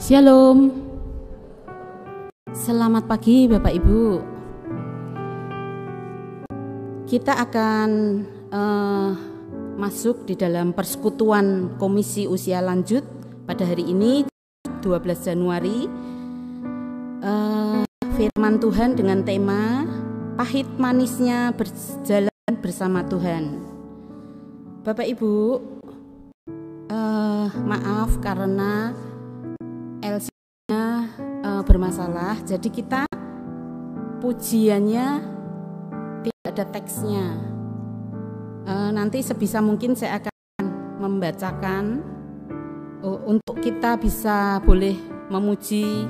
Shalom. Selamat pagi Bapak Ibu. Kita akan masuk di dalam persekutuan Komisi Usia Lanjut pada hari ini 12 Januari. Firman Tuhan dengan tema pahit manisnya berjalan bersama Tuhan. Bapak Ibu, maaf karena LC-nya bermasalah, jadi kita pujiannya tidak ada teksnya. Nanti sebisa mungkin saya akan membacakan untuk kita bisa boleh memuji,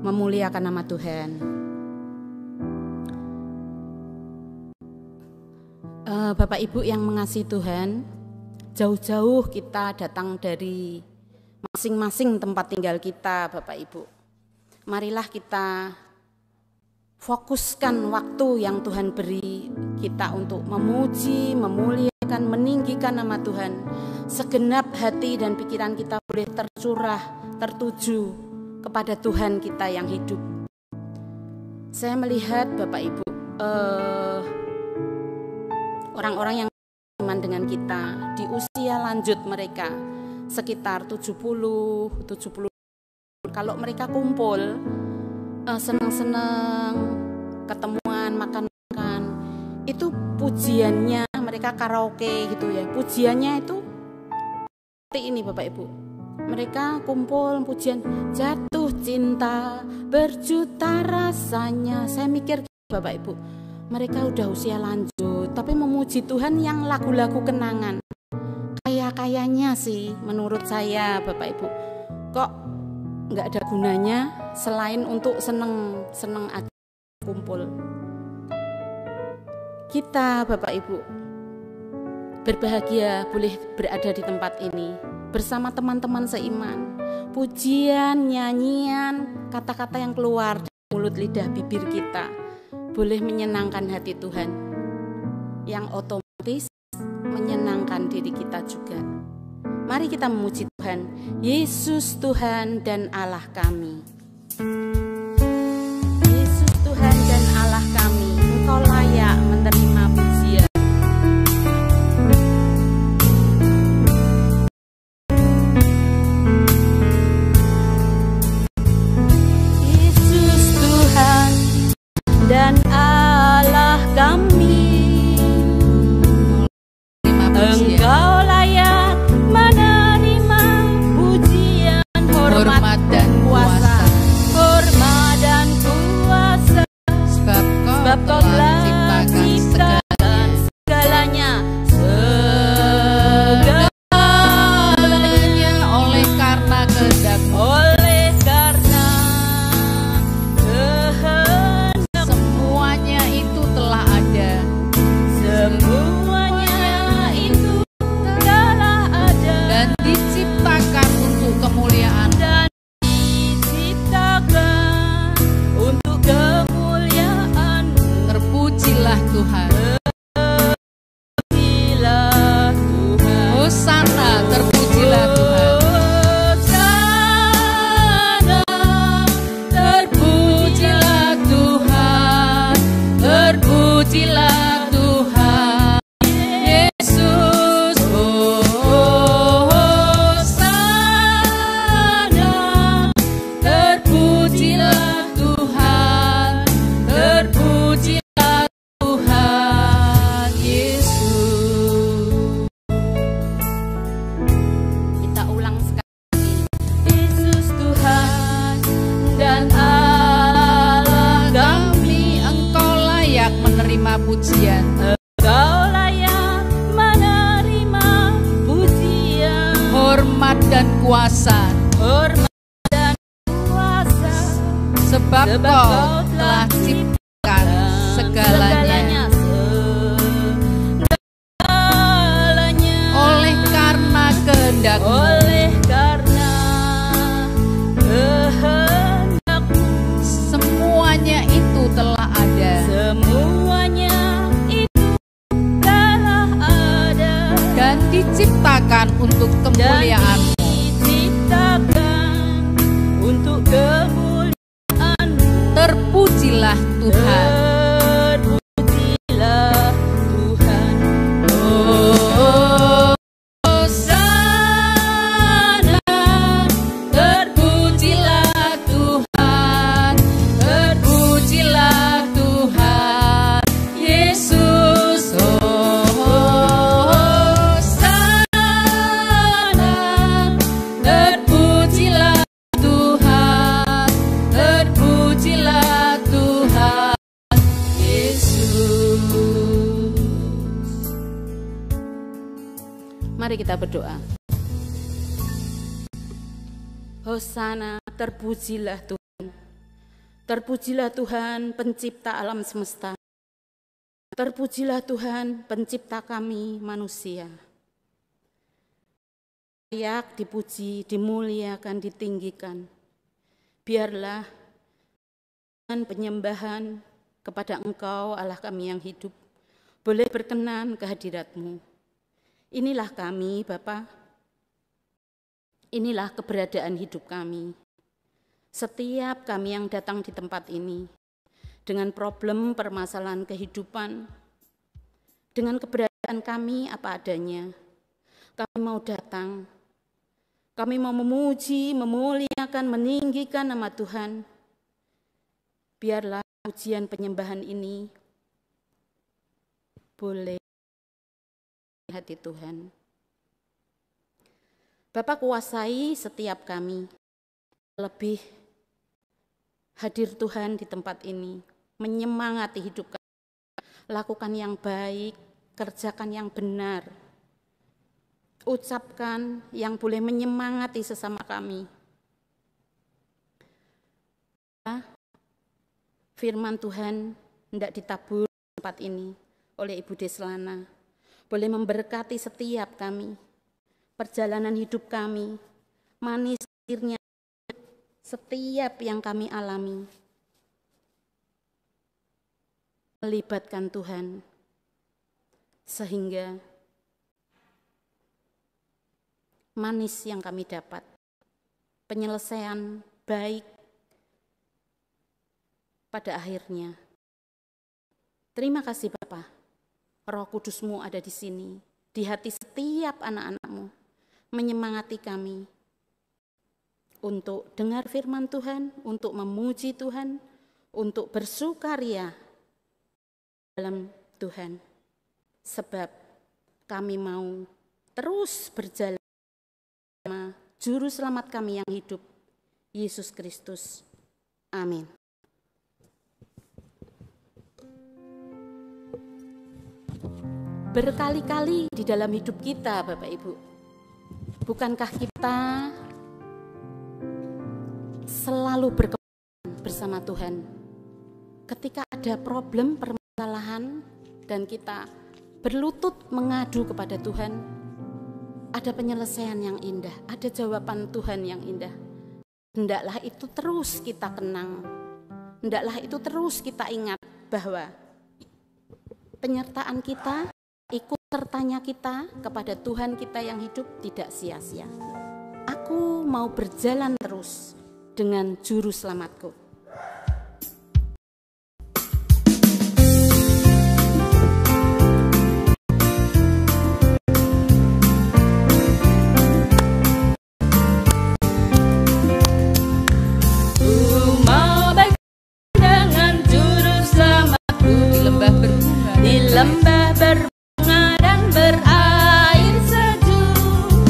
memuliakan nama Tuhan. Bapak Ibu yang mengasihi Tuhan, jauh-jauh kita datang dari masing-masing tempat tinggal kita, Bapak Ibu. Marilah kita fokuskan waktu yang Tuhan beri kita untuk memuji, memuliakan, meninggikan nama Tuhan. Segenap hati dan pikiran kita boleh tercurah, tertuju kepada Tuhan kita yang hidup. Saya melihat Bapak Ibu, orang-orang yang teman dengan kita di usia lanjut mereka sekitar 70. Kalau mereka kumpul, senang-senang, ketemuan, makan-makan, itu pujiannya, mereka karaoke gitu ya. Pujiannya itu seperti ini Bapak Ibu. Mereka kumpul pujian, jatuh cinta, berjuta rasanya. Saya mikir Bapak Ibu, mereka udah usia lanjut, tapi memuji Tuhan yang lagu-lagu kenangan. Kayaknya sih menurut saya Bapak Ibu, kok nggak ada gunanya selain untuk seneng aja kumpul. Kita Bapak Ibu berbahagia boleh berada di tempat ini bersama teman-teman seiman. Pujian, nyanyian, kata-kata yang keluar dari mulut lidah bibir kita boleh menyenangkan hati Tuhan, yang otomatis menyenangkan diri kita juga. Mari kita memuji Tuhan. Yesus Tuhan dan Allah kami. Yesus Tuhan dan Allah kami, Engkau layak menerima pujian. Yesus Tuhan dan Allah kami, Engkau layak menerima pujian, hormat dan kuasa, hormat dan kuasa, sebab Kau telah ciptakan segalanya, oleh karena kehendak-Mu, semuanya itu telah ada, dan diciptakan untuk kemuliaan, terpujilah Tuhan. Hosana, terpujilah Tuhan. Terpujilah Tuhan, terpujilah Tuhan. Yesus, Hosana, terpujilah Tuhan, terpujilah Tuhan Yesus. Kita ulang sekali. Yesus Tuhan dan Allah kami, Engkau layak menerima pujian. Engkau layak menerima pujian, hormat dan kuasa, sebab Kau telah ciptakan segalanya, oleh karena kehendak-Mu, semuanya itu telah ada, dan diciptakan untuk kemuliaan-Mu. terpujilah Tuhan. Terpujilah Tuhan. Oh, Hosana, terpujilah Tuhan, terpujilah Tuhan Yesus. Oh, Hosana, terpujilah Tuhan, terpujilah Tuhan Yesus. Mari kita berdoa. Hosana, terpujilah Tuhan. Terpujilah Tuhan, pencipta alam semesta. Terpujilah Tuhan, pencipta kami manusia. Layak dipuji, dimuliakan, ditinggikan. Biarlah penyembahan kepada Engkau, Allah kami yang hidup, boleh berkenan ke hadirat-Mu. Inilah kami, Bapa. Inilah keberadaan hidup kami. Setiap kami yang datang di tempat ini, dengan problem permasalahan kehidupan, dengan keberadaan kami apa adanya, kami mau datang. Kami mau memuji, memuliakan, meninggikan nama Tuhan. Biarlah pujian penyembahan ini boleh hati Tuhan. Bapa, kuasai setiap kami, lebih hadir Tuhan di tempat ini, menyemangati hidup kami, lakukan yang baik, kerjakan yang benar, ucapkan yang boleh menyemangati sesama kami. Firman Tuhan hendak ditabur di tempat ini oleh Ibu Deslana, boleh memberkati setiap kami, perjalanan hidup kami, manis akhirnya setiap yang kami alami. Melibatkan Tuhan, sehingga manis yang kami dapat, penyelesaian baik pada akhirnya. Terima kasih Bapa. Roh Kudus-Mu ada di sini, di hati setiap anak-anak-Mu, menyemangati kami untuk dengar firman Tuhan, untuk memuji Tuhan, untuk bersukaria dalam Tuhan. Sebab kami mau terus berjalan bersama Juru Selamat kami yang hidup, Yesus Kristus. Amin. Berkali-kali di dalam hidup kita, Bapak Ibu, bukankah kita selalu berkenan bersama Tuhan? Ketika ada problem, permasalahan, dan kita berlutut mengadu kepada Tuhan, ada penyelesaian yang indah, ada jawaban Tuhan yang indah. Hendaklah itu terus kita kenang, hendaklah itu terus kita ingat bahwa penyertaan kita, ikut sertanya kita kepada Tuhan kita yang hidup tidak sia-sia. Aku mau berjalan terus dengan Juru Selamatku. Lembah berbunga dan berair sejuk,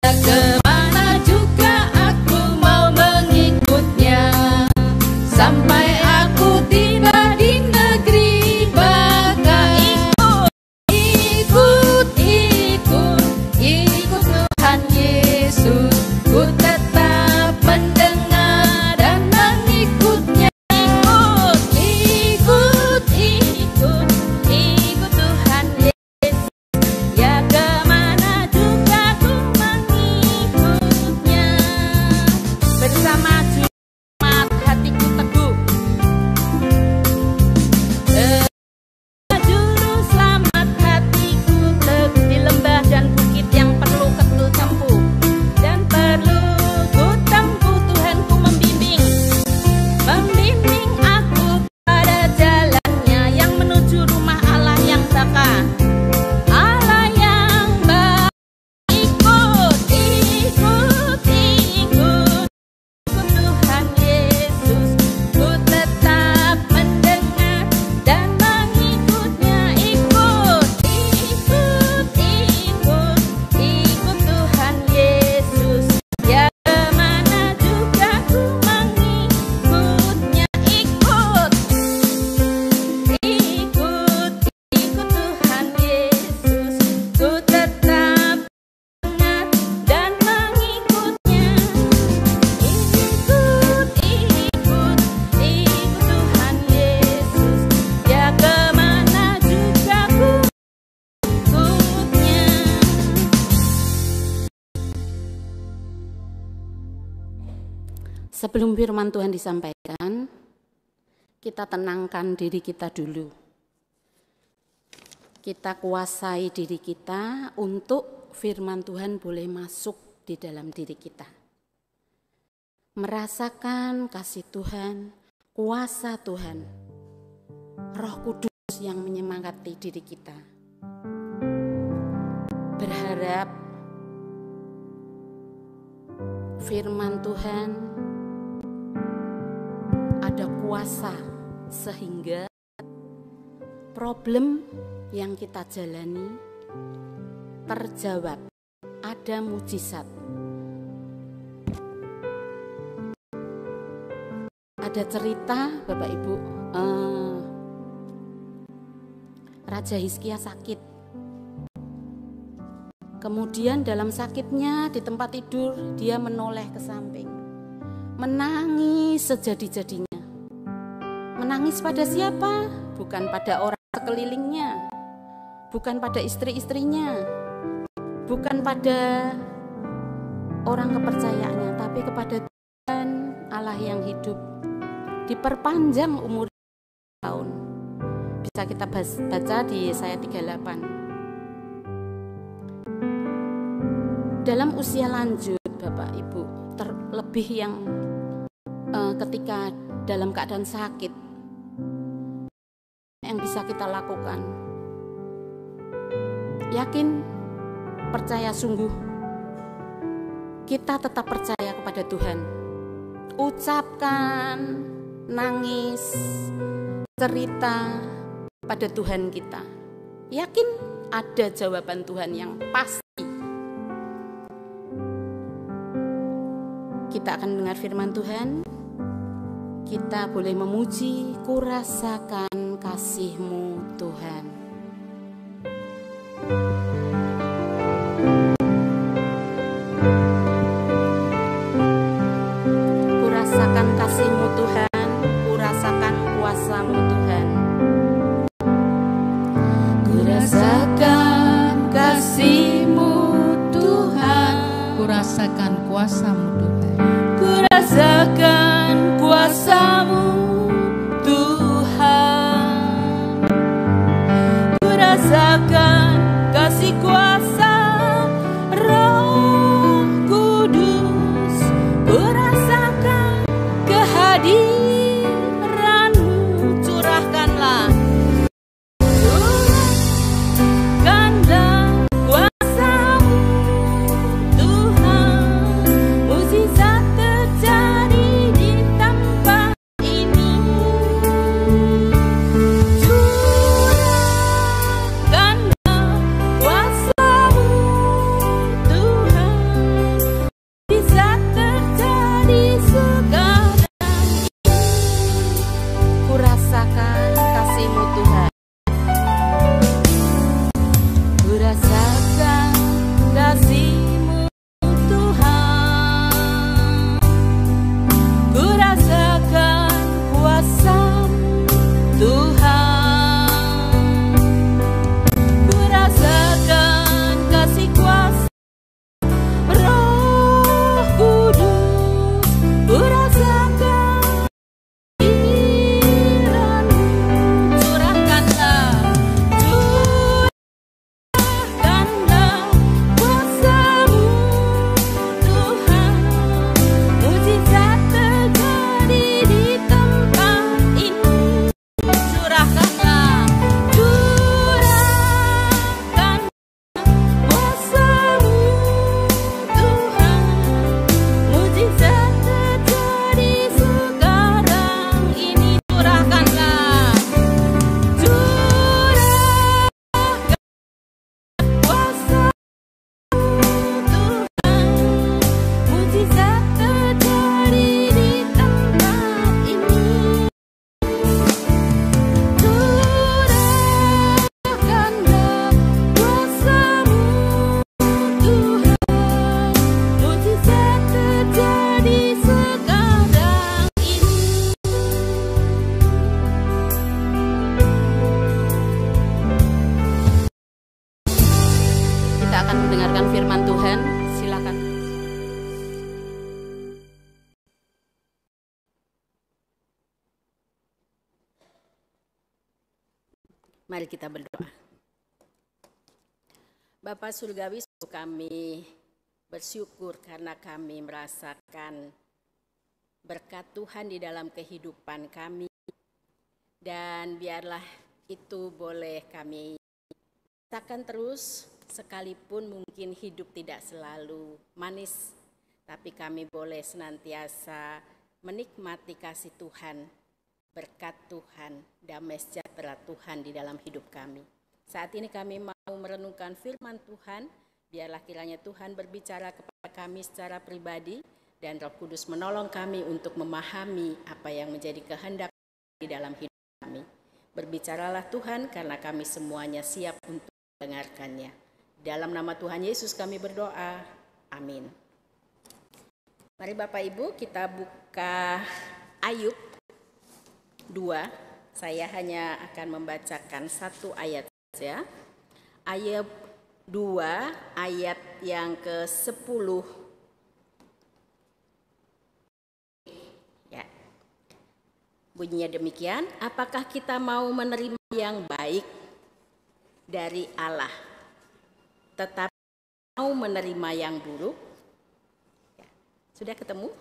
kemana juga aku mau mengikutnya, sampai aku tiba di negeri baka. Ikut Tuhan Yesus, ku tetap mendengar dan mengikutnya. Ikut Tuhan Yesus, Sebelum firman Tuhan disampaikan, kita tenangkan diri kita dulu. Kita kuasai diri kita untuk firman Tuhan boleh masuk di dalam diri kita. Merasakan kasih Tuhan, kuasa Tuhan, Roh Kudus yang menyemangati diri kita. Berharap firman Tuhan ada kuasa sehingga problem yang kita jalani terjawab, ada mujizat. Ada cerita Bapak Ibu, Raja Hizkia sakit. Kemudian dalam sakitnya di tempat tidur dia menoleh ke samping, menangis sejadi-jadinya. Menangis pada siapa? Bukan pada orang sekelilingnya, bukan pada istri-istrinya, bukan pada orang kepercayaannya, tapi kepada Tuhan Allah yang hidup. Diperpanjang umur tahun. Bisa kita baca di Yesaya 38. Dalam usia lanjut Bapak Ibu, terlebih yang ketika dalam keadaan sakit, yang bisa kita lakukan, yakin, percaya sungguh, kita tetap percaya kepada Tuhan. Ucapkan, nangis, cerita pada Tuhan kita. Yakin ada jawaban Tuhan yang pasti. Kita akan mendengar firman Tuhan. Kita boleh memuji, kurasakan kasih-Mu Tuhan. Kurasakan kasih-Mu Tuhan, kurasakan kuasa-Mu Tuhan. Kurasakan kasih-Mu Tuhan, kurasakan kuasa-Mu Tuhan. Kurasakan kuasa-Mu Tuhan. Kurasakan kasih kuasa Roh Kudus. Kurasakan kehadiran-Mu, curahkanlah. Curahkanlah kuasa-Mu Tuhan. Mujizat terjadi di tempat ini. Curahkanlah kuasa-Mu Tuhan. Mujizat terjadi sekarang ini. Kurasakan kasih-Mu Tuhan. Kurasakan kasih-Mu Tuhan. Kurasakan kuasa-Mu Tuhan. Kurasakan kasih kuasa Roh Kudus. Kurasakan kehadiran-Mu, curahkanlah. Curahkanlah kuasa-Mu Tuhan. Mujizat terjadi di tempat ini. Curahkanlah. Curahkanlah kuasa-Mu Tuhan. Mujizat terjadi sekarang ini. Curahkanlah. Curahkan kuasa-Mu Tuhan. Mujizat terjadi di tempat ini. Curahkanlah kuasa-Mu Tuhan. Mujizat terjadi sekarang ini. Kita akan mendengarkan firman Tuhan. Silakan. Mari kita berdoa. Bapa Surgawi, kami bersyukur karena kami merasakan berkat Tuhan di dalam kehidupan kami. Dan biarlah itu boleh kami rasakan terus, sekalipun mungkin hidup tidak selalu manis, tapi kami boleh senantiasa menikmati kasih Tuhan, berkat Tuhan, damai sejahtera Tuhan di dalam hidup kami. Saat ini kami mau merenungkan firman Tuhan, biarlah kiranya Tuhan berbicara kepada kami secara pribadi dan Roh Kudus menolong kami untuk memahami apa yang menjadi kehendak di dalam hidup kami. Berbicaralah Tuhan karena kami semuanya siap untuk mendengarkannya. Dalam nama Tuhan Yesus kami berdoa. Amin. Mari Bapak Ibu kita buka Ayub 2. Saya hanya akan membacakan satu ayat saja. Ayub 2 ayat yang ke-10. Ya. Bunyinya demikian, apakah kita mau menerima yang baik dari Allah, tetapi mau menerima yang buruk? Ya. Sudah ketemu?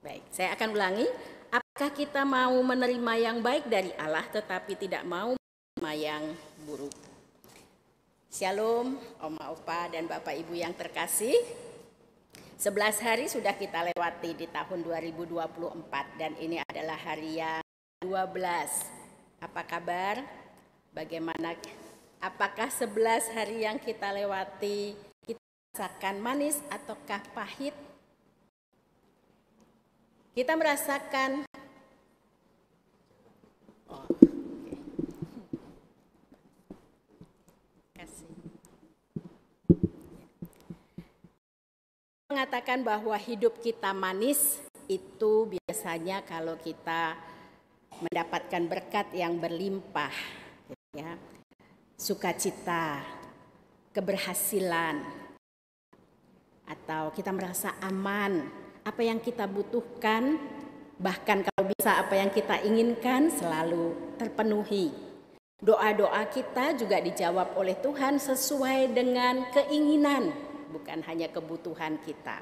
Baik, saya akan ulangi. Apakah kita mau menerima yang baik dari Allah tetapi tidak mau menerima yang buruk? Shalom, Oma, Opa, dan Bapak Ibu yang terkasih. 11 hari sudah kita lewati di tahun 2024 dan ini adalah hari yang 12. Apa kabar? Bagaimana? Apakah 11 hari yang kita lewati kita rasakan manis ataukah pahit? Kita merasakan mengatakan bahwa hidup kita manis itu biasanya kalau kita mendapatkan berkat yang berlimpah, ya, sukacita, keberhasilan, atau kita merasa aman, apa yang kita butuhkan, bahkan kalau bisa apa yang kita inginkan selalu terpenuhi. Doa-doa kita juga dijawab oleh Tuhan sesuai dengan keinginan, bukan hanya kebutuhan kita.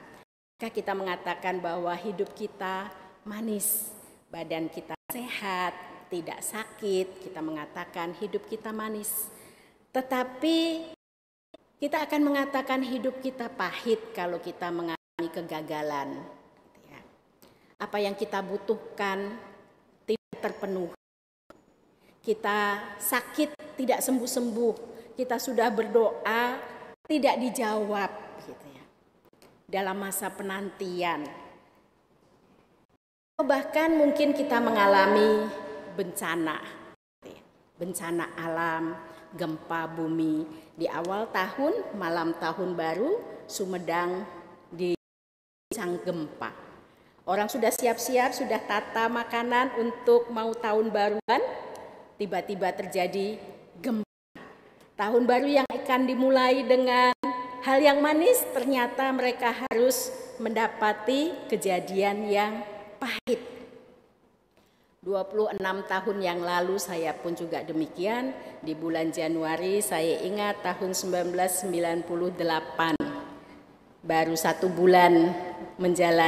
Maka kita mengatakan bahwa hidup kita manis, badan kita sehat, tidak sakit, kita mengatakan hidup kita manis. Tetapi kita akan mengatakan hidup kita pahit kalau kita mengalami kegagalan. Apa yang kita butuhkan tidak terpenuhi. Kita sakit tidak sembuh-sembuh. Kita sudah berdoa tidak dijawab, gitu ya. Dalam masa penantian. Bahkan mungkin kita mengalami bencana. Bencana alam, gempa bumi. Di awal tahun, malam tahun baru, Sumedang diguncang gempa. Orang sudah siap-siap, sudah tata makanan untuk mau tahun baruan, tiba-tiba terjadi gempa. Tahun baru yang akan dimulai dengan hal yang manis, ternyata mereka harus mendapati kejadian yang pahit. 26 tahun yang lalu saya pun juga demikian. Di bulan Januari saya ingat tahun 1998. Baru 1 bulan menjalani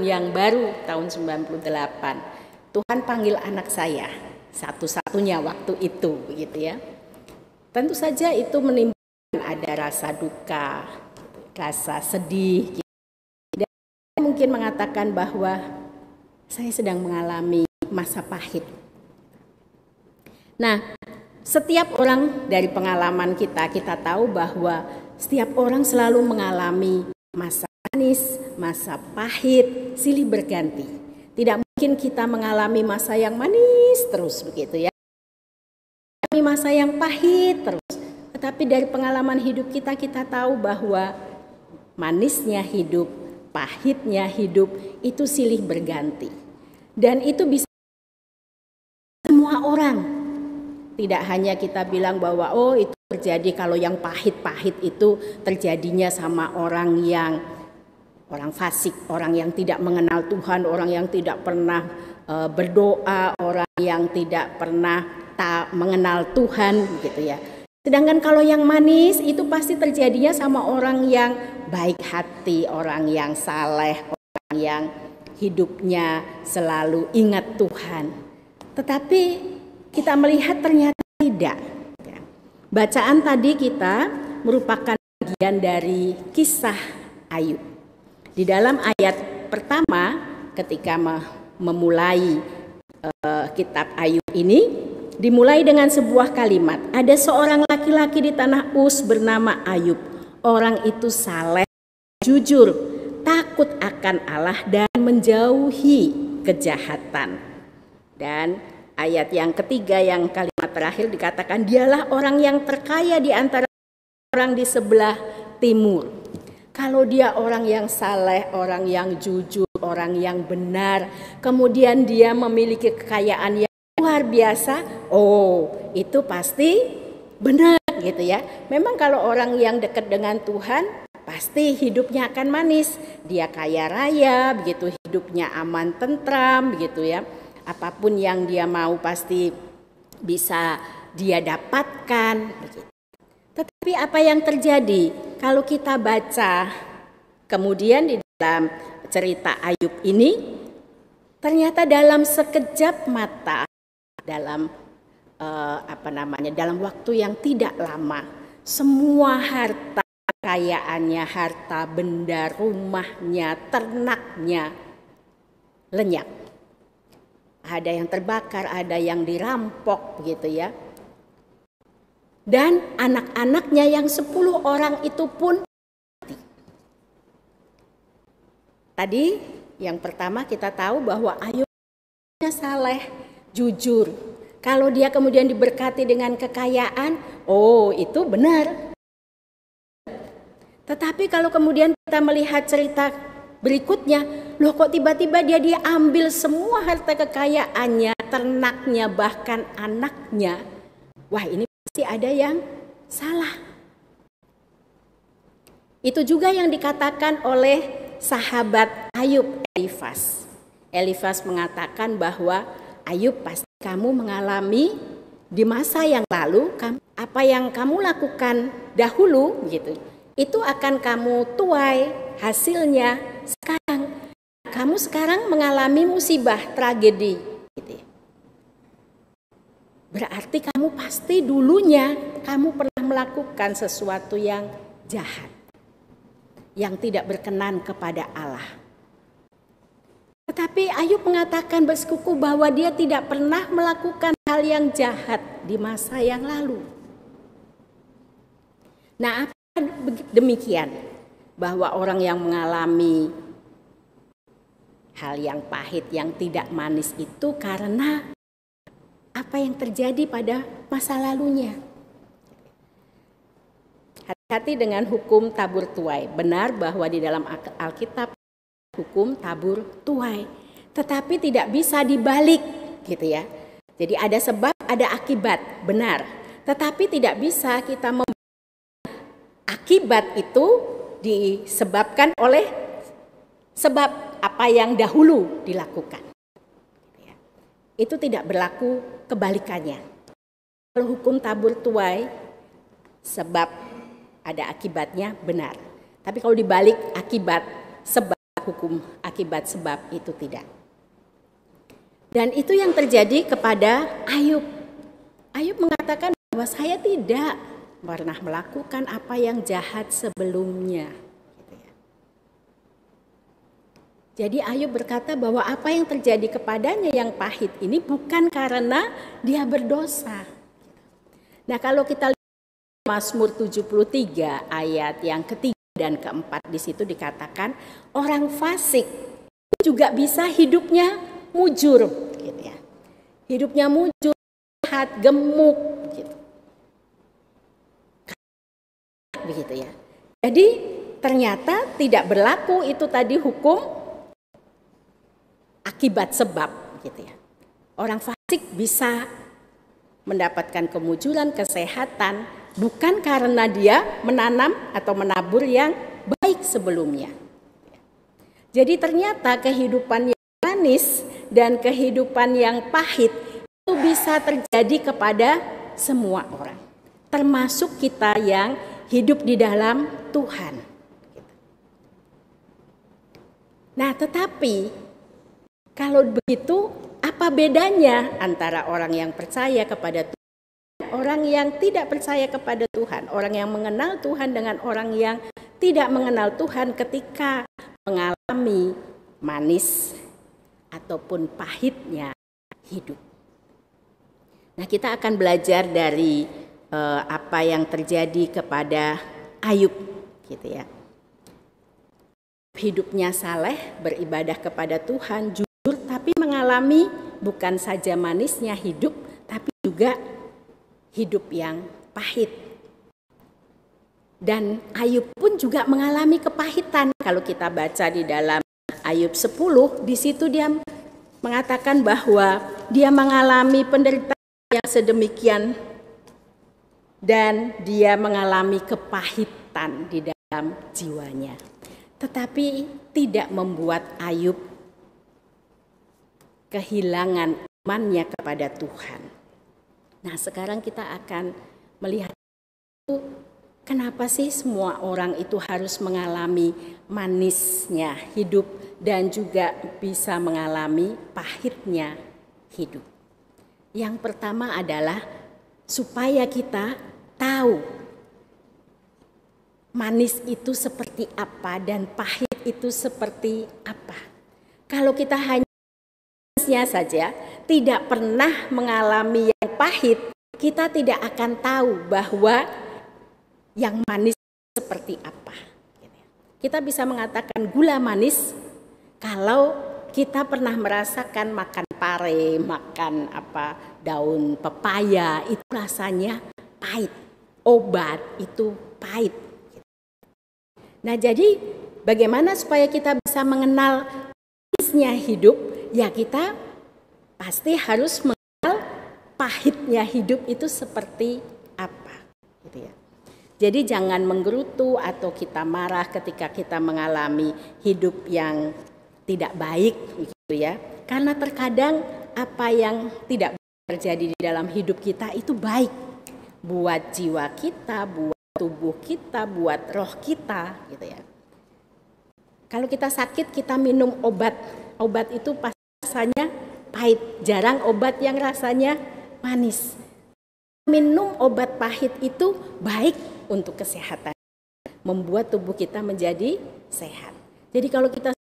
yang baru tahun 98. Tuhan panggil anak saya satu-satunya waktu itu, begitu ya. Tentu saja itu menimbulkan ada rasa duka, rasa sedih. Dan mungkin mengatakan bahwa saya sedang mengalami masa pahit. Nah, setiap orang dari pengalaman kita tahu bahwa setiap orang selalu mengalami masa manis, masa pahit, silih berganti. Tidak mungkin kita mengalami masa yang manis terus, begitu ya. Masa yang pahit terus. Tetapi dari pengalaman hidup kita tahu bahwa manisnya hidup, pahitnya hidup itu silih berganti. Dan itu bisa semua orang. Tidak hanya kita bilang bahwa oh itu terjadi kalau yang pahit-pahit itu terjadinya sama orang yang orang fasik, orang yang tidak mengenal Tuhan, orang yang tidak pernah berdoa, orang yang tidak pernah mengenal Tuhan gitu ya. Sedangkan kalau yang manis itu pasti terjadinya sama orang yang baik hati, orang yang saleh, orang yang hidupnya selalu ingat Tuhan. Tetapi kita melihat ternyata tidak. Bacaan tadi kita merupakan bagian dari kisah Ayub. Di dalam ayat pertama ketika memulai kitab Ayub ini dimulai dengan sebuah kalimat. Ada seorang laki-laki di tanah Uz bernama Ayub. Orang itu saleh, jujur, takut akan Allah dan menjauhi kejahatan. Dan ayat yang ketiga yang kalimat terakhir dikatakan dialah orang yang terkaya di antara orang di sebelah timur. Kalau dia orang yang saleh, orang yang jujur, orang yang benar, kemudian dia memiliki kekayaan yang luar biasa, itu pasti benar gitu ya. Memang kalau orang yang dekat dengan Tuhan pasti hidupnya akan manis. Dia kaya raya, begitu hidupnya aman tentram begitu ya. Apapun yang dia mau pasti bisa dia dapatkan begitu. Tetapi apa yang terjadi kalau kita baca kemudian di dalam cerita Ayub ini, ternyata dalam sekejap mata, dalam dalam waktu yang tidak lama, semua harta kekayaannya, harta benda, rumahnya, ternaknya lenyap. Ada yang terbakar, ada yang dirampok gitu ya. Dan anak-anaknya yang 10 orang itu pun mati. Tadi yang pertama kita tahu bahwa Ayub saleh, jujur. Kalau dia kemudian diberkati dengan kekayaan, itu benar. Tetapi kalau kemudian kita melihat cerita berikutnya, loh kok tiba-tiba dia diambil semua harta kekayaannya, ternaknya, bahkan anaknya. Wah, ini pasti ada yang salah. Itu juga yang dikatakan oleh sahabat Ayub, Elifas. Elifas mengatakan bahwa Ayub, pasti kamu mengalami di masa yang lalu, apa yang kamu lakukan dahulu gitu, itu akan kamu tuai hasilnya sekarang. Kamu sekarang mengalami musibah, tragedi gitu ya. Berarti kamu pasti dulunya kamu pernah melakukan sesuatu yang jahat, yang tidak berkenan kepada Allah. Tetapi Ayub mengatakan bersekuku bahwa dia tidak pernah melakukan hal yang jahat di masa yang lalu. Nah, apa demikian? Bahwa orang yang mengalami hal yang pahit, yang tidak manis itu karena apa yang terjadi pada masa lalunya. Hati-hati dengan hukum tabur tuai. Benar bahwa di dalam Alkitab hukum tabur tuai, tetapi tidak bisa dibalik gitu ya. Jadi ada sebab, ada akibat, benar. Tetapi tidak bisa kita akibat itu disebabkan oleh sebab apa yang dahulu dilakukan. Itu tidak berlaku kebalikannya. Kalau hukum tabur tuai, sebab ada akibatnya, benar. Tapi kalau dibalik akibat sebab, hukum akibat sebab, itu tidak. Dan itu yang terjadi kepada Ayub. Ayub mengatakan bahwa saya tidak pernah melakukan apa yang jahat sebelumnya. Jadi Ayub berkata bahwa apa yang terjadi kepadanya yang pahit ini bukan karena dia berdosa. Nah, kalau kita lihat Mazmur 73 ayat yang ketiga dan keempat, di situ dikatakan orang fasik juga bisa hidupnya mujur gitu ya. Hidupnya mujur, jahat, gemuk gitu. Begitu ya. Jadi ternyata tidak berlaku itu tadi hukum akibat sebab gitu ya. Orang fasik bisa mendapatkan kemujuran, kesehatan bukan karena dia menanam atau menabur yang baik sebelumnya. Jadi ternyata kehidupan yang manis dan kehidupan yang pahit itu bisa terjadi kepada semua orang, termasuk kita yang hidup di dalam Tuhan. Nah, tetapi kalau begitu, apa bedanya antara orang yang percaya kepada Tuhan, orang yang tidak percaya kepada Tuhan, orang yang mengenal Tuhan dengan orang yang tidak mengenal Tuhan ketika mengalami manis ataupun pahitnya hidup? Nah, kita akan belajar dari apa yang terjadi kepada Ayub, gitu ya. Hidupnya saleh, beribadah kepada Tuhan, jujur, tapi mengalami bukan saja manisnya hidup, tapi juga hidup yang pahit. Dan Ayub pun juga mengalami kepahitan. Kalau kita baca di dalam Ayub 10, di situ dia mengatakan bahwa dia mengalami penderitaan yang sedemikian dan dia mengalami kepahitan di dalam jiwanya. Tetapi tidak membuat Ayub kehilangan imannya kepada Tuhan. Nah, sekarang kita akan melihat kenapa sih semua orang itu harus mengalami manisnya hidup dan juga bisa mengalami pahitnya hidup. Yang pertama adalah supaya kita tahu manis itu seperti apa dan pahit itu seperti apa. Kalau kita hanya manisnya saja, tidak pernah mengalami yang pahit, kita tidak akan tahu bahwa yang manis seperti apa. Kita bisa mengatakan gula manis kalau kita pernah merasakan makan pare, makan daun pepaya, itu rasanya pahit. Obat itu pahit. Nah, jadi bagaimana supaya kita bisa mengenal manisnya hidup? Ya, kita pasti harus mengenal pahitnya hidup itu seperti apa, gitu ya. Jadi jangan menggerutu atau kita marah ketika kita mengalami hidup yang tidak baik, gitu ya. Karena terkadang apa yang tidak terjadi di dalam hidup kita itu baik buat jiwa kita, buat tubuh kita, buat roh kita, gitu ya. Kalau kita sakit, kita minum obat. Obat itu pasti rasanya pahit. Jarang obat yang rasanya manis. Minum obat pahit itu baik untuk kesehatan, membuat tubuh kita menjadi sehat. Jadi kalau kita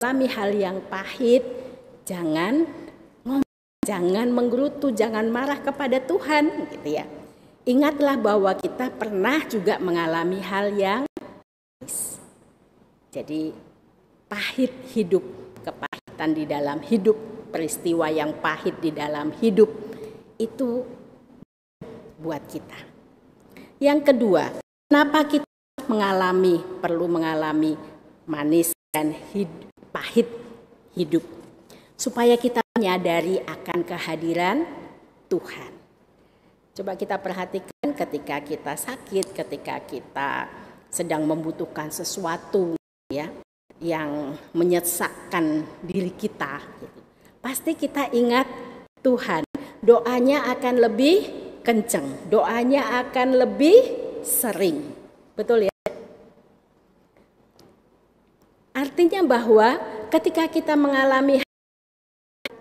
alami hal yang pahit, jangan ngomong, jangan menggerutu, jangan marah kepada Tuhan, gitu ya. Ingatlah bahwa kita pernah juga mengalami hal yang manis. Jadi pahit hidup, kepahitan di dalam hidup, peristiwa yang pahit di dalam hidup itu buat kita. Yang kedua, kenapa kita perlu mengalami manis dan pahit hidup? Supaya kita menyadari akan kehadiran Tuhan. Coba kita perhatikan ketika kita sakit, ketika kita sedang membutuhkan sesuatu ya yang menyesakkan diri kita, gitu. Pasti kita ingat Tuhan. Doanya akan lebih kenceng, doanya akan lebih sering. Betul ya? Artinya bahwa ketika kita mengalami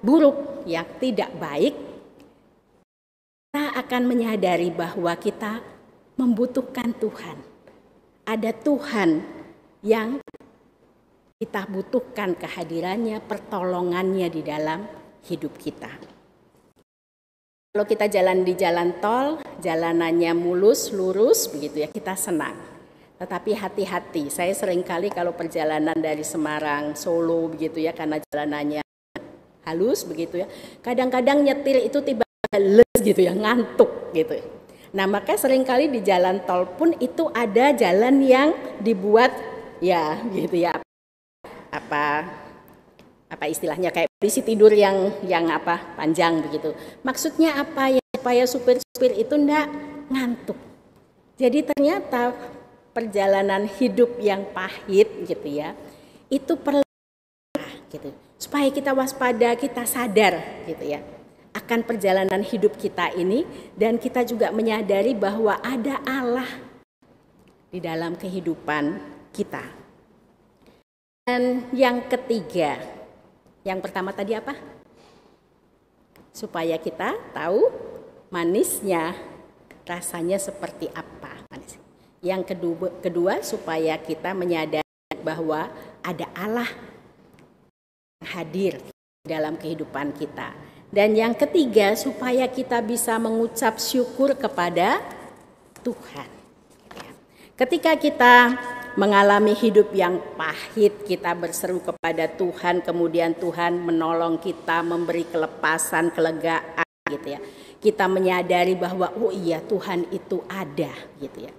buruk yang tidak baik, kita akan menyadari bahwa kita membutuhkan Tuhan. Ada Tuhan yang kita butuhkan kehadirannya, pertolongannya di dalam hidup kita. Kalau kita jalan di jalan tol, jalanannya mulus, lurus, begitu ya, kita senang. Tetapi hati-hati, saya seringkali kalau perjalanan dari Semarang, Solo, begitu ya, karena jalanannya halus, begitu ya. Kadang-kadang nyetir itu tiba-tiba les gitu ya, ngantuk gitu. Nah, maka seringkali di jalan tol pun itu ada jalan yang dibuat ya, gitu ya. Apa istilahnya kayak polisi tidur yang panjang begitu. Maksudnya apa ya? Supaya supir-supir itu enggak ngantuk. Jadi ternyata perjalanan hidup yang pahit gitu ya, itu perlu gitu. Supaya kita waspada, kita sadar gitu ya akan perjalanan hidup kita ini, dan kita juga menyadari bahwa ada Allah di dalam kehidupan kita. Dan yang ketiga, yang pertama tadi apa? Supaya kita tahu manisnya rasanya seperti apa. Yang kedua supaya kita menyadari bahwa ada Allah hadir dalam kehidupan kita. Dan yang ketiga supaya kita bisa mengucap syukur kepada Tuhan. Ketika kita mengalami hidup yang pahit, kita berseru kepada Tuhan, kemudian Tuhan menolong kita, memberi kelepasan, kelegaan gitu ya. Kita menyadari bahwa oh iya Tuhan itu ada gitu ya.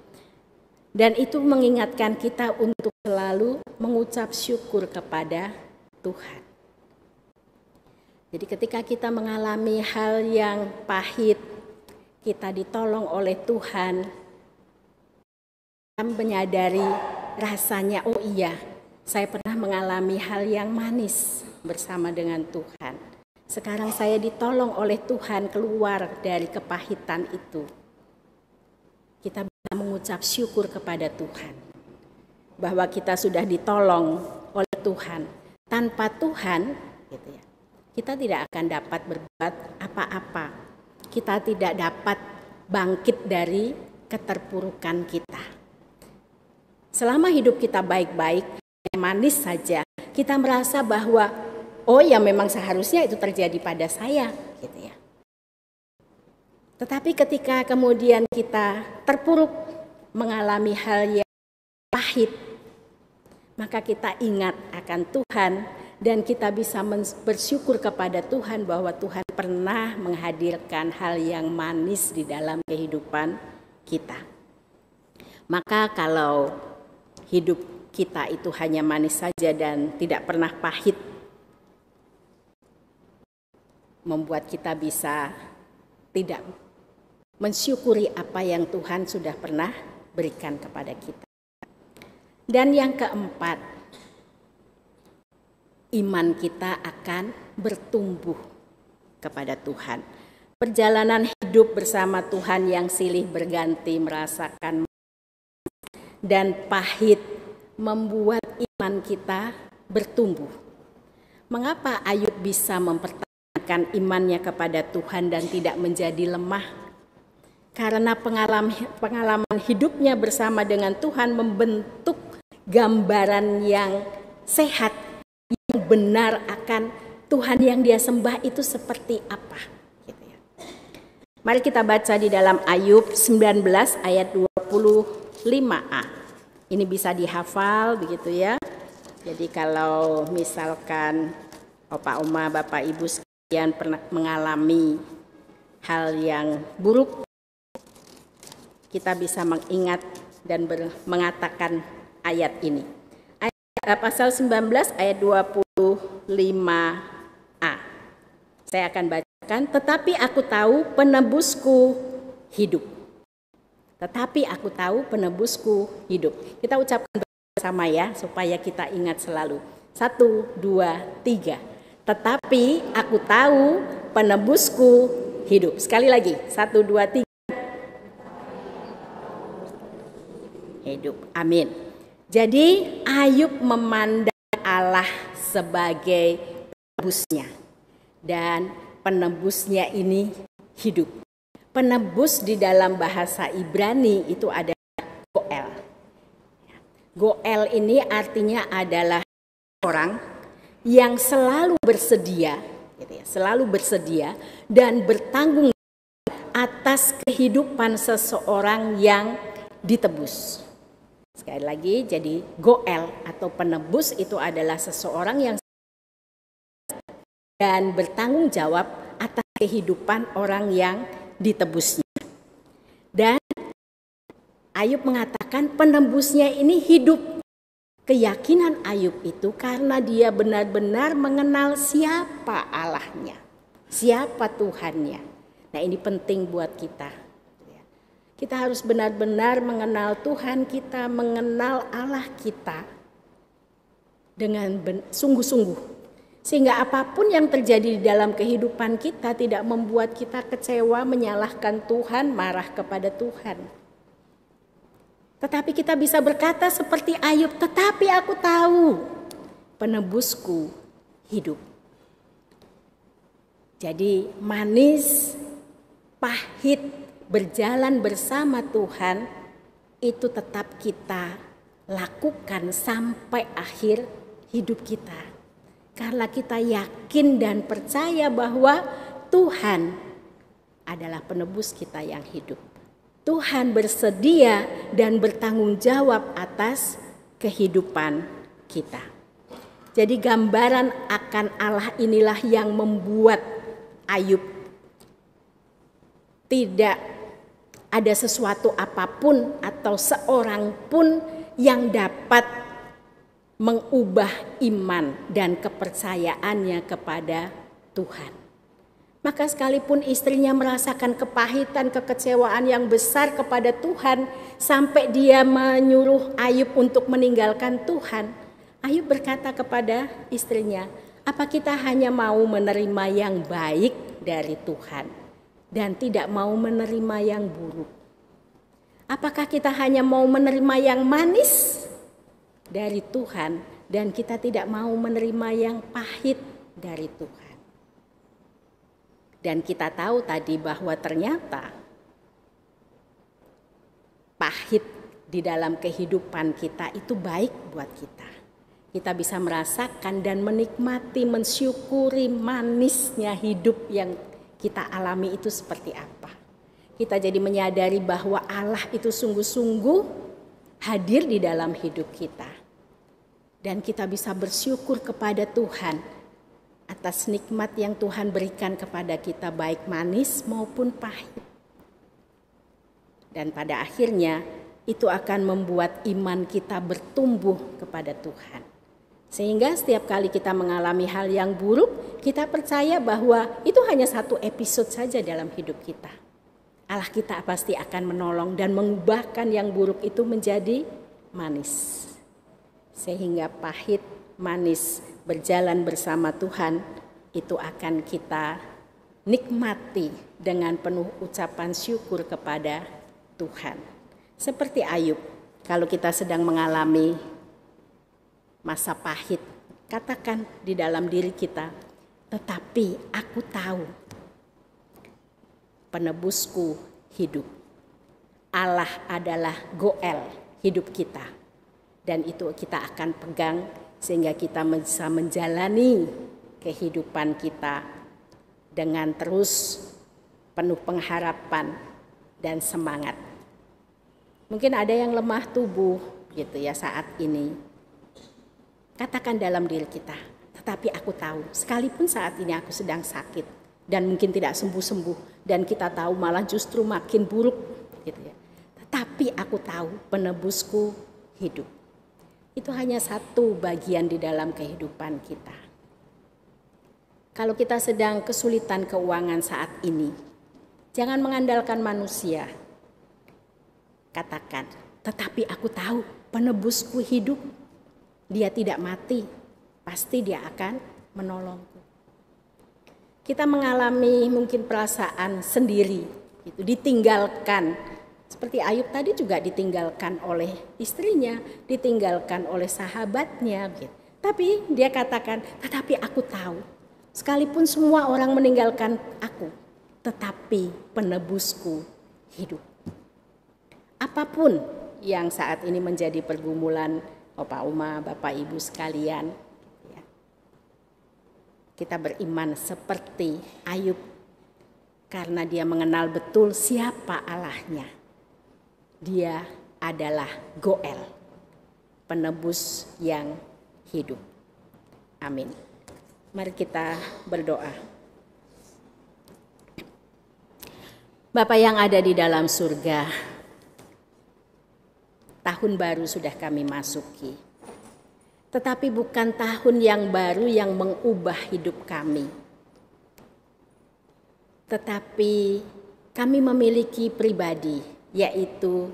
Dan itu mengingatkan kita untuk selalu mengucap syukur kepada Tuhan. Jadi ketika kita mengalami hal yang pahit, kita ditolong oleh Tuhan, kita menyadari rasanya, oh iya, saya pernah mengalami hal yang manis bersama dengan Tuhan. Sekarang saya ditolong oleh Tuhan keluar dari kepahitan itu. Kita bisa mengucap syukur kepada Tuhan. Bahwa kita sudah ditolong oleh Tuhan. Tanpa Tuhan, gitu ya, kita tidak akan dapat berbuat apa-apa. Kita tidak dapat bangkit dari keterpurukan kita. Selama hidup kita baik-baik, manis saja, kita merasa bahwa oh ya memang seharusnya itu terjadi pada saya, gitu ya. Tetapi ketika kemudian kita terpuruk mengalami hal yang pahit, maka kita ingat akan Tuhan dan kita bisa bersyukur kepada Tuhan bahwa Tuhan pernah menghadirkan hal yang manis di dalam kehidupan kita. Maka kalau hidup kita itu hanya manis saja dan tidak pernah pahit, membuat kita bisa tidak mensyukuri apa yang Tuhan sudah pernah berikan kepada kita. Dan yang keempat, iman kita akan bertumbuh kepada Tuhan. Perjalanan hidup bersama Tuhan yang silih berganti, merasakan dan pahit, membuat iman kita bertumbuh. Mengapa Ayub bisa mempertahankan imannya kepada Tuhan dan tidak menjadi lemah? Karena pengalaman hidupnya bersama dengan Tuhan membentuk gambaran yang sehat, yang benar akan Tuhan yang dia sembah itu seperti apa. Gitu ya. Mari kita baca di dalam Ayub 19 ayat 25a. Ini bisa dihafal begitu ya. Jadi kalau misalkan Opa, Oma, Bapak, Ibu sekalian pernah mengalami hal yang buruk, kita bisa mengingat dan mengatakan ayat ini. Pasal 19 ayat 25a. Saya akan bacakan, tetapi aku tahu penebusku hidup. Tetapi aku tahu penebusku hidup. Kita ucapkan bersama ya, supaya kita ingat selalu. 1, 2, 3. Tetapi aku tahu penebusku hidup. Sekali lagi, 1, 2, 3. Hidup, amin. Jadi Ayub memandang Allah sebagai penebusnya. Dan penebusnya ini hidup. Penebus di dalam bahasa Ibrani itu adalah Goel. Goel ini artinya adalah orang yang selalu bersedia, gitu ya, selalu bersedia dan bertanggung atas kehidupan seseorang yang ditebus. Sekali lagi, jadi Goel atau penebus itu adalah seseorang yang dan bertanggung jawab atas kehidupan orang yang ditebusnya. Dan Ayub mengatakan penebusnya ini hidup. Keyakinan Ayub itu karena dia benar-benar mengenal siapa Allahnya, siapa Tuhannya. Nah, ini penting buat kita. Kita harus benar-benar mengenal Tuhan kita, mengenal Allah kita dengan sungguh-sungguh. Sehingga apapun yang terjadi di dalam kehidupan kita tidak membuat kita kecewa, menyalahkan Tuhan, marah kepada Tuhan. Tetapi kita bisa berkata seperti Ayub, tetapi aku tahu penebusku hidup. Jadi manis, pahit, berjalan bersama Tuhan itu tetap kita lakukan sampai akhir hidup kita. Karena kita yakin dan percaya bahwa Tuhan adalah penebus kita yang hidup. Tuhan bersedia dan bertanggung jawab atas kehidupan kita. Jadi gambaran akan Allah inilah yang membuat Ayub tidak ada sesuatu apapun atau seorang pun yang dapat mengubah iman dan kepercayaannya kepada Tuhan. Maka sekalipun istrinya merasakan kepahitan, kekecewaan yang besar kepada Tuhan, sampai dia menyuruh Ayub untuk meninggalkan Tuhan, Ayub berkata kepada istrinya, apa kita hanya mau menerima yang baik dari Tuhan dan tidak mau menerima yang buruk? Apakah kita hanya mau menerima yang manis dari Tuhan dan kita tidak mau menerima yang pahit dari Tuhan? Dan kita tahu tadi bahwa ternyata pahit di dalam kehidupan kita itu baik buat kita. Kita bisa merasakan dan menikmati, mensyukuri manisnya hidup yang kita alami itu seperti apa. Kita jadi menyadari bahwa Allah itu sungguh-sungguh hadir di dalam hidup kita. Dan kita bisa bersyukur kepada Tuhan atas nikmat yang Tuhan berikan kepada kita, baik manis maupun pahit. Dan pada akhirnya itu akan membuat iman kita bertumbuh kepada Tuhan. Sehingga setiap kali kita mengalami hal yang buruk, kita percaya bahwa itu hanya satu episode saja dalam hidup kita. Allah kita pasti akan menolong dan mengubahkan yang buruk itu menjadi manis. Sehingga pahit, manis, berjalan bersama Tuhan itu akan kita nikmati dengan penuh ucapan syukur kepada Tuhan. Seperti Ayub, kalau kita sedang mengalami masa pahit, katakan di dalam diri kita, tetapi aku tahu penebusku hidup. Allah adalah Goel hidup kita. Dan itu kita akan pegang sehingga kita bisa menjalani kehidupan kita dengan terus penuh pengharapan dan semangat. Mungkin ada yang lemah tubuh gitu ya saat ini. Katakan dalam diri kita, tetapi aku tahu sekalipun saat ini aku sedang sakit dan mungkin tidak sembuh-sembuh dan kita tahu malah justru makin buruk gitu ya. Tetapi aku tahu penebusku hidup. Itu hanya satu bagian di dalam kehidupan kita. Kalau kita sedang kesulitan keuangan saat ini, jangan mengandalkan manusia. Katakan, tetapi aku tahu penebusku hidup. Dia tidak mati, pasti dia akan menolongku. Kita mengalami mungkin perasaan sendiri, gitu, ditinggalkan. Seperti Ayub tadi juga ditinggalkan oleh istrinya, ditinggalkan oleh sahabatnya. Gitu. Tapi dia katakan, tetapi aku tahu, sekalipun semua orang meninggalkan aku, tetapi penebusku hidup. Apapun yang saat ini menjadi pergumulan Opa Uma, Bapak Ibu sekalian, ya, kita beriman seperti Ayub karena dia mengenal betul siapa Allahnya. Dia adalah Goel, penebus yang hidup. Amin. Mari kita berdoa. Bapa yang ada di dalam surga, tahun baru sudah kami masuki. Tetapi bukan tahun yang baru yang mengubah hidup kami. Tetapi kami memiliki pribadi, yaitu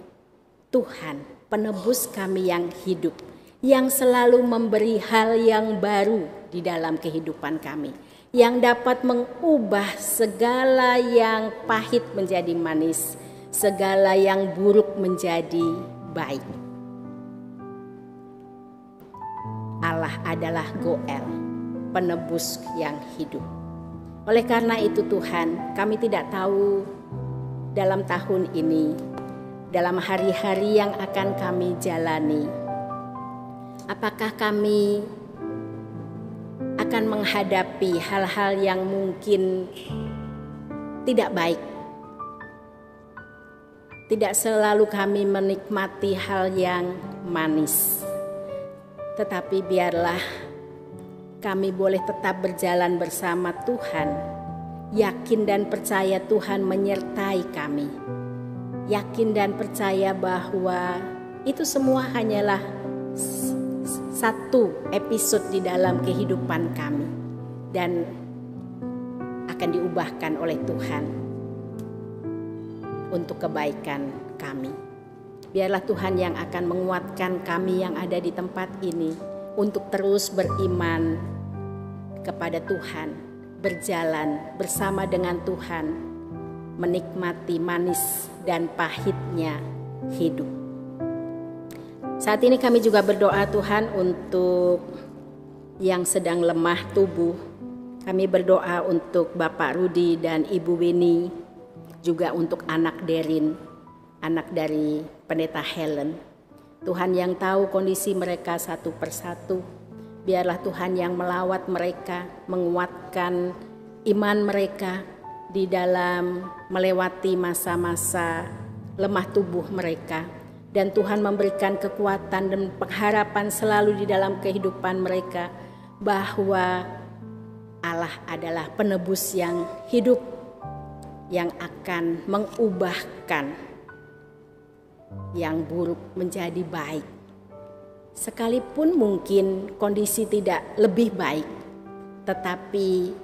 Tuhan, penebus kami yang hidup, yang selalu memberi hal yang baru di di dalam kehidupan kami, yang dapat mengubah segala yang pahit menjadi manis, segala yang buruk menjadi baik. Allah adalah Goel, penebus yang hidup. Oleh karena itu Tuhan, kami tidak tahu dalam tahun ini, dalam hari-hari yang akan kami jalani, apakah kami akan menghadapi hal-hal yang mungkin tidak baik. Tidak selalu kami menikmati hal yang manis, tetapi biarlah kami boleh tetap berjalan bersama Tuhan, yakin dan percaya Tuhan menyertai kami, yakin dan percaya bahwa itu semua hanyalah satu episode di dalam kehidupan kami dan akan diubahkan oleh Tuhan untuk kebaikan kami. Biarlah Tuhan yang akan menguatkan kami yang ada di tempat ini untuk terus beriman kepada Tuhan, berjalan bersama dengan Tuhan, menikmati manis dan pahitnya hidup. Saat ini kami juga berdoa Tuhan untuk yang sedang lemah tubuh. Kami berdoa untuk Bapak Rudi dan Ibu Winnie, juga untuk anak Derin, anak dari Pendeta Helen. Tuhan yang tahu kondisi mereka satu persatu. Biarlah Tuhan yang melawat mereka, menguatkan iman mereka di dalam melewati masa-masa lemah tubuh mereka. Dan Tuhan memberikan kekuatan dan pengharapan selalu di dalam kehidupan mereka bahwa Allah adalah penebus yang hidup, yang akan mengubahkan yang buruk menjadi baik. Sekalipun mungkin kondisi tidak lebih baik, tetapi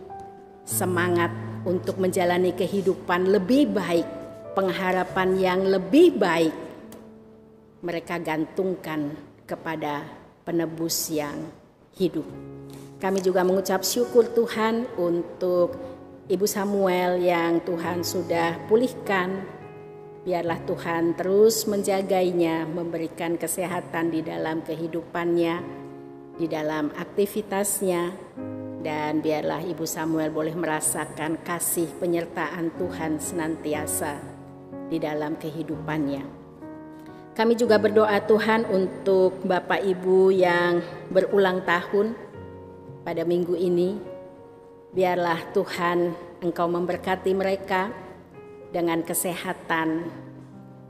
semangat untuk menjalani kehidupan lebih baik, pengharapan yang lebih baik, mereka gantungkan kepada penebus yang hidup. Kami juga mengucap syukur Tuhan untuk Ibu Samuel yang Tuhan sudah pulihkan. Biarlah Tuhan terus menjagainya, memberikan kesehatan di dalam kehidupannya, di dalam aktivitasnya. Dan biarlah Ibu Samuel boleh merasakan kasih penyertaan Tuhan senantiasa di dalam kehidupannya. Kami juga berdoa Tuhan untuk Bapak Ibu yang berulang tahun pada minggu ini. Biarlah Tuhan Engkau memberkati mereka dengan kesehatan,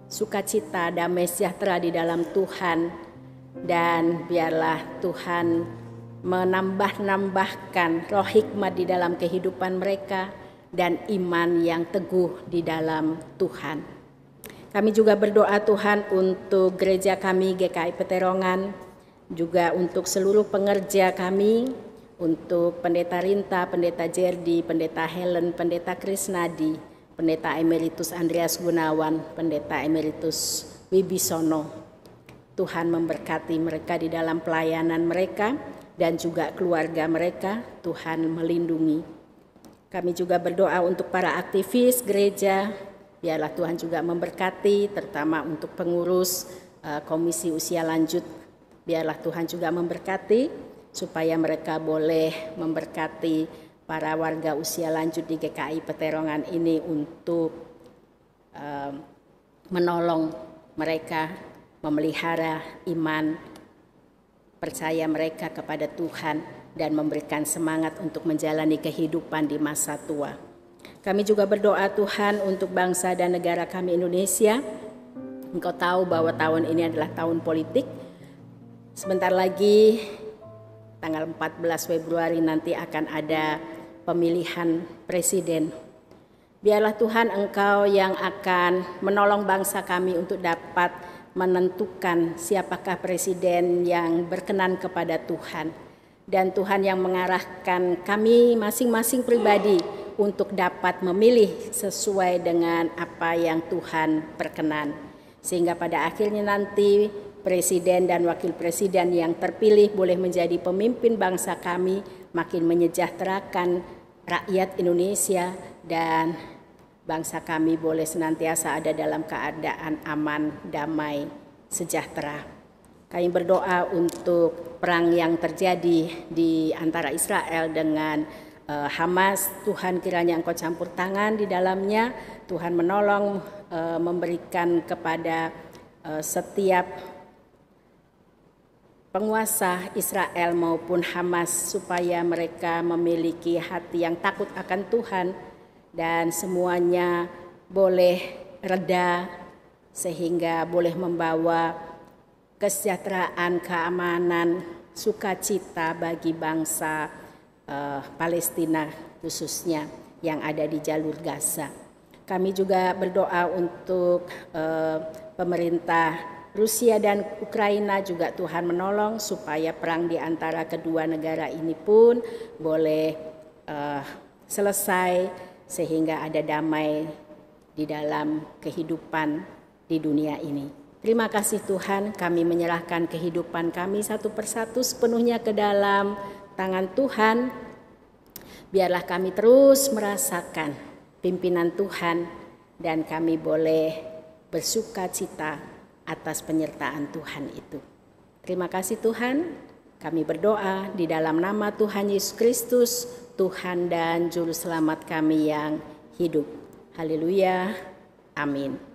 sukacita, damai sejahtera di dalam Tuhan. Dan biarlah Tuhan menambahkan roh hikmat di dalam kehidupan mereka dan iman yang teguh di dalam Tuhan. Kami juga berdoa Tuhan untuk gereja kami GKI Peterongan, juga untuk seluruh pengerja kami, untuk Pendeta Rinta, Pendeta Jerdi, Pendeta Helen, Pendeta Krisnadi, Pendeta Emeritus Andreas Gunawan, Pendeta Emeritus Wibisono. Tuhan memberkati mereka di dalam pelayanan mereka dan juga keluarga mereka. Tuhan melindungi. Kami juga berdoa untuk para aktivis gereja. Biarlah Tuhan juga memberkati, terutama untuk pengurus komisi usia lanjut. Biarlah Tuhan juga memberkati, supaya mereka boleh memberkati para warga usia lanjut di GKI Peterongan ini untuk menolong mereka, memelihara iman, percaya mereka kepada Tuhan, dan memberikan semangat untuk menjalani kehidupan di masa tua. Kami juga berdoa Tuhan untuk bangsa dan negara kami Indonesia. Engkau tahu bahwa tahun ini adalah tahun politik. Sebentar lagi tanggal 14 Februari nanti akan ada pemilihan presiden. Biarlah Tuhan Engkau yang akan menolong bangsa kami untuk dapat menentukan siapakah presiden yang berkenan kepada Tuhan. Dan Tuhan yang mengarahkan kami masing-masing pribadi untuk dapat memilih sesuai dengan apa yang Tuhan berkenan. Sehingga pada akhirnya nanti Presiden dan Wakil Presiden yang terpilih boleh menjadi pemimpin bangsa kami, makin menyejahterakan rakyat Indonesia, dan bangsa kami boleh senantiasa ada dalam keadaan aman, damai, sejahtera. Kami berdoa untuk perang yang terjadi di antara Israel dengan Hamas. Tuhan, kiranya Engkau campur tangan di dalamnya. Tuhan menolong, memberikan kepada setiap penguasa Israel maupun Hamas supaya mereka memiliki hati yang takut akan Tuhan, dan semuanya boleh reda sehingga boleh membawa kesejahteraan, keamanan, sukacita bagi bangsa Palestina khususnya yang ada di jalur Gaza. Kami juga berdoa untuk pemerintah Rusia dan Ukraina, juga Tuhan menolong supaya perang di antara kedua negara ini pun boleh selesai sehingga ada damai di dalam kehidupan di dunia ini. Terima kasih Tuhan, kami menyerahkan kehidupan kami satu persatu sepenuhnya ke dalam tangan Tuhan. Biarlah kami terus merasakan pimpinan Tuhan dan kami boleh bersuka cita atas penyertaan Tuhan itu. Terima kasih Tuhan, kami berdoa di dalam nama Tuhan Yesus Kristus, Tuhan dan Juru Selamat kami yang hidup. Haleluya, amin.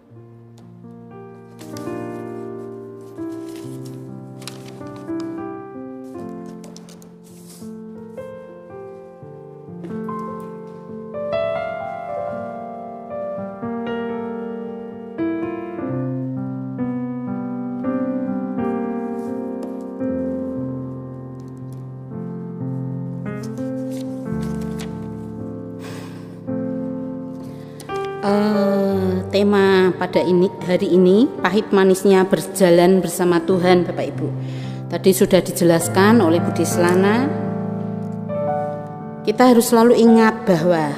Tema pada hari ini, pahit manisnya berjalan bersama Tuhan, Bapak Ibu. Tadi sudah dijelaskan oleh Budi Selana. Kita harus selalu ingat bahwa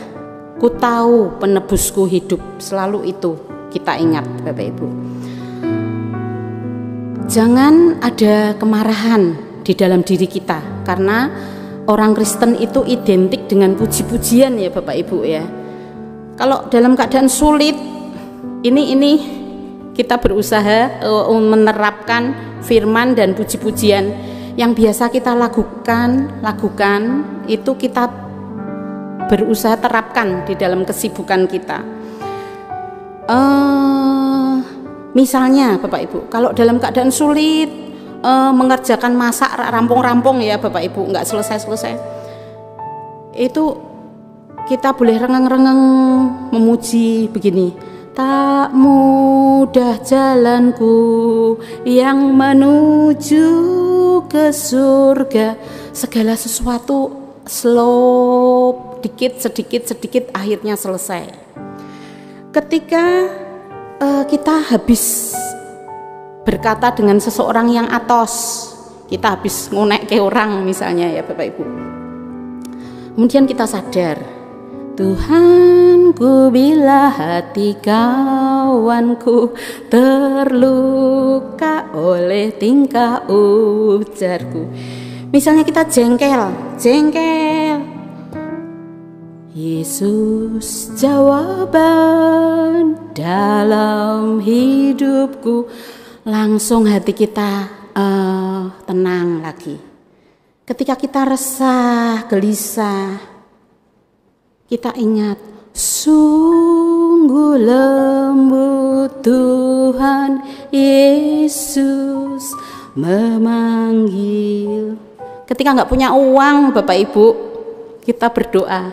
ku tahu penebusku hidup, selalu itu kita ingat, Bapak Ibu. Jangan ada kemarahan di dalam diri kita, karena orang Kristen itu identik dengan puji-pujian ya Bapak Ibu ya. Kalau dalam keadaan sulit, ini kita berusaha menerapkan firman dan puji-pujian yang biasa kita lakukan itu kita berusaha terapkan di dalam kesibukan kita. Misalnya Bapak Ibu, kalau dalam keadaan sulit mengerjakan masak rampung-rampung ya Bapak Ibu, nggak selesai-selesai, itu kita boleh rengeng-rengeng memuji begini. Tak mudah jalanku yang menuju ke surga, segala sesuatu slow, sedikit akhirnya selesai. Ketika kita habis berkata dengan seseorang yang atos, kita habis ngonek ke orang misalnya ya Bapak Ibu, kemudian kita sadar, Tuhanku, bila hati kawanku terluka oleh tingkah ujarku. Misalnya kita jengkel. Yesus jawaban dalam hidupku. Langsung hati kita tenang lagi. Ketika kita resah, gelisah, kita ingat, sungguh lembut Tuhan Yesus memanggil. Ketika nggak punya uang Bapak Ibu, kita berdoa,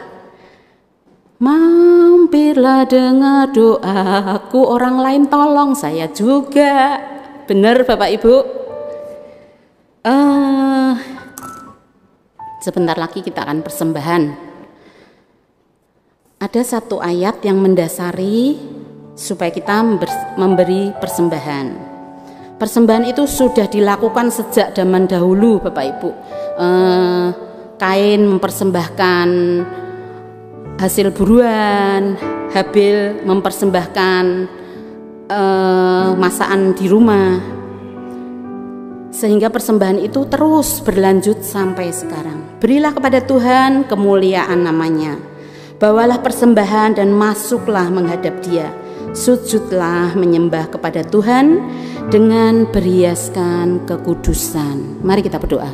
mampirlah dengar doaku, orang lain tolong saya juga. Benar Bapak Ibu? Sebentar lagi kita akan persembahan. Ada satu ayat yang mendasari supaya kita memberi persembahan. Persembahan itu sudah dilakukan sejak zaman dahulu Bapak Ibu. Kain mempersembahkan hasil buruan, Habil mempersembahkan masakan di rumah. sehingga persembahan itu terus berlanjut sampai sekarang. Berilah kepada Tuhan kemuliaan namanya. Bawalah persembahan dan masuklah menghadap Dia. Sujudlah menyembah kepada Tuhan dengan berhiaskan kekudusan. Mari kita berdoa.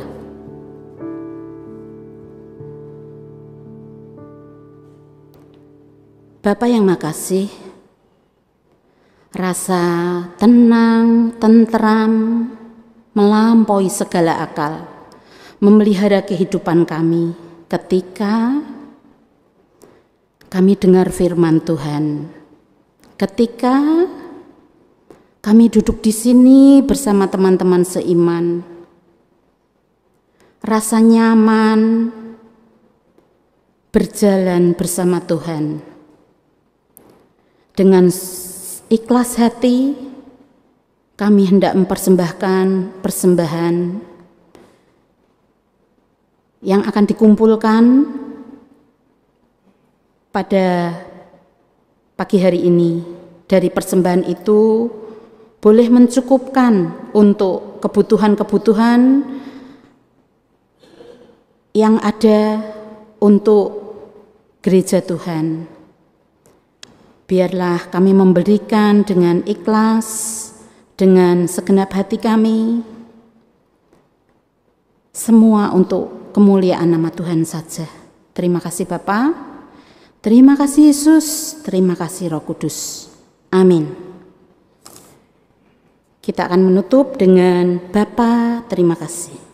Bapa yang makasih, rasa tenang, tentram, melampaui segala akal, memelihara kehidupan kami ketika kami dengar firman Tuhan. Ketika kami duduk di sini bersama teman-teman seiman, rasa nyaman berjalan bersama Tuhan. Dengan ikhlas hati, kami hendak mempersembahkan persembahan yang akan dikumpulkan pada pagi hari ini. Dari persembahan itu boleh mencukupkan untuk kebutuhan-kebutuhan yang ada untuk gereja Tuhan. Biarlah kami memberikan dengan ikhlas, dengan segenap hati kami, semua untuk kemuliaan nama Tuhan saja. Terima kasih Bapa. Terima kasih Yesus, terima kasih Roh Kudus. Amin. Kita akan menutup dengan Bapa, terima kasih.